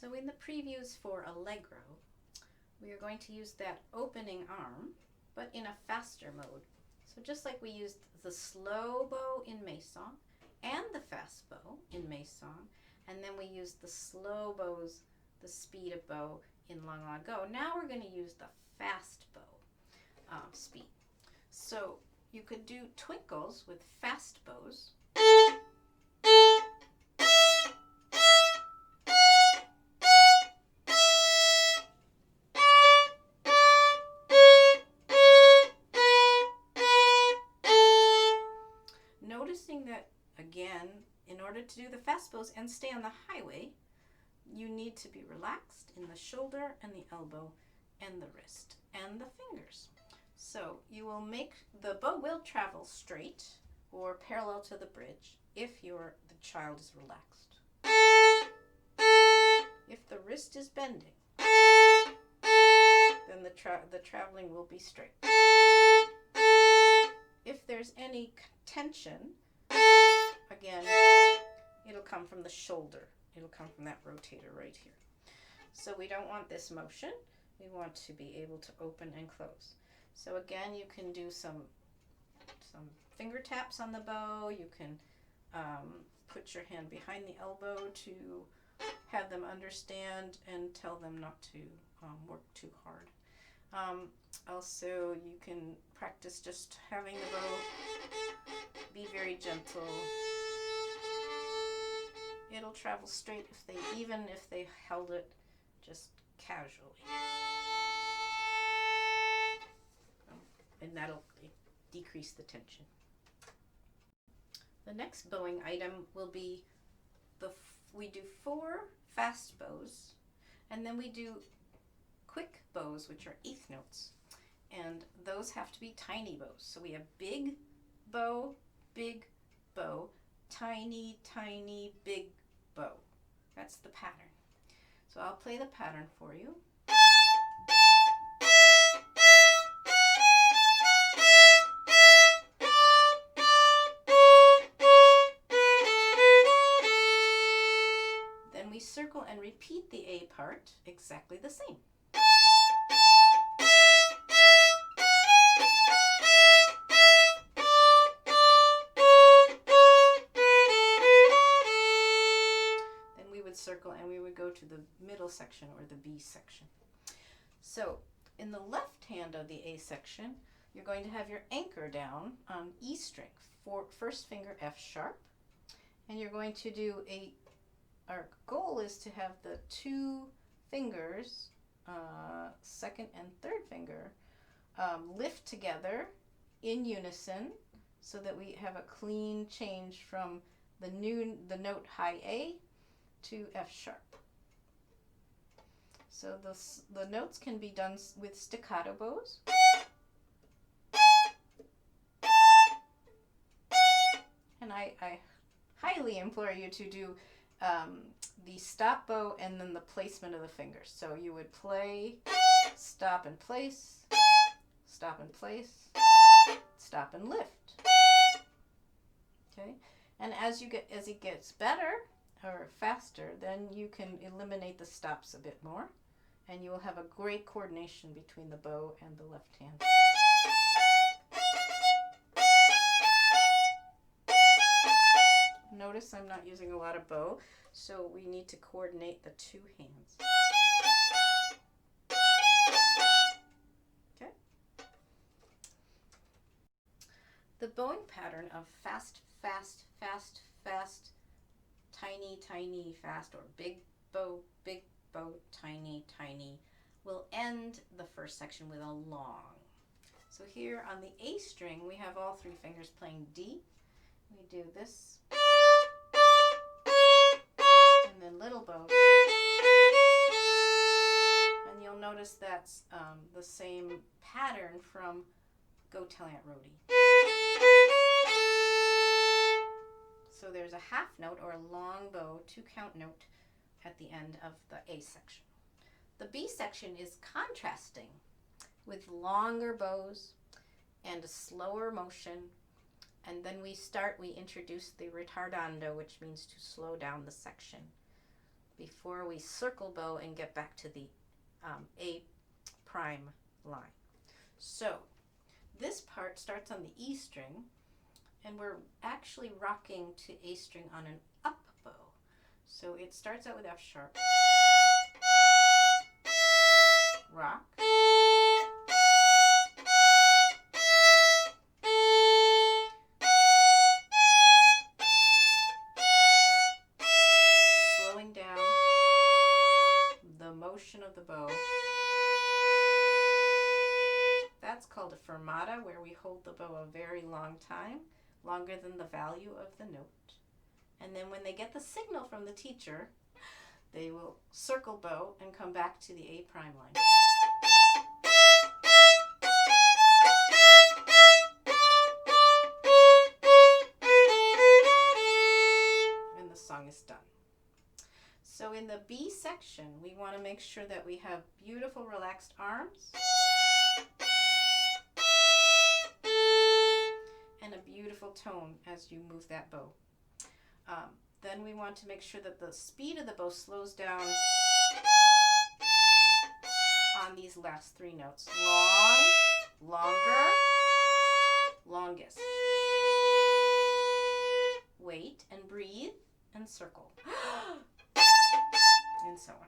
So in the previews for Allegro, we are going to use that opening arm, but in a faster mode. So just like we used the slow bow in Maison and the fast bow in Maison, and then we used the slow bows, the speed of bow in Long Long Ago. Now we're going to use the fast bow speed. So you could do twinkles with fast bows. Noticing that, again, in order to do the fast bows and stay on the highway, you need to be relaxed in the shoulder and the elbow and the wrist and the fingers. So you will make, the bow will travel straight or parallel to the bridge if the child is relaxed. If the wrist is bending, then the traveling will be straight. If there's any tension, again, it'll come from the shoulder. It'll come from that rotator right here. So we don't want this motion. We want to be able to open and close. So again, you can do some finger taps on the bow. You can put your hand behind the elbow to have them understand and tell them not to work too hard. Also, you can practice just having the bow be very gentle. It'll travel straight even if they held it just casually. And that'll decrease the tension. The next bowing item will be we do 4 fast bows, and then we do quick bows, which are eighth notes, and those have to be tiny bows. So we have big bow, tiny, tiny, big bow. That's the pattern. So I'll play the pattern for you. Then we circle and repeat the A part exactly the same. Circle, and we would go to the middle section or the B section. So in the left hand of the A section, you're going to have your anchor down on E string, first finger F sharp, and you're going to do our goal is to have the 2 fingers, second and third finger, lift together in unison so that we have a clean change from the note high A to F sharp. So the notes can be done with staccato bows. And I highly implore you to do the stop bow and then the placement of the fingers. So you would play, stop and place, stop and place, stop and lift. Okay? And as it gets better, or faster, then you can eliminate the stops a bit more, and you will have a great coordination between the bow and the left hand. Notice I'm not using a lot of bow, so we need to coordinate the 2 hands. Okay? The bowing pattern of fast, fast, fast, fast, tiny, tiny, fast, or big bow, tiny, tiny, will end the first section with a long. So here on the A string, we have all 3 fingers playing D. We do this, and then little bow. And you'll notice that's the same pattern from Go Tell Aunt Rhody. So there's a half note or a long bow 2-count note at the end of the A section. The B section is contrasting with longer bows and a slower motion, and then we introduce the ritardando, which means to slow down the section before before we circle bow and get back to the A prime line. So this part starts on the E string, and we're actually rocking to A string on an up bow. So it starts out with F sharp, rock, slowing down the motion of the bow. That's called a fermata, where we hold the bow a very long time, longer than the value of the note. And then when they get the signal from the teacher, they will circle bow and come back to the A prime line. And the song is done. So in the B section, we want to make sure that we have beautiful relaxed arms and a beautiful tone as you move that bow. Then we want to make sure that the speed of the bow slows down on these last three notes. Long, longer, longest. Wait and breathe and circle. And so on.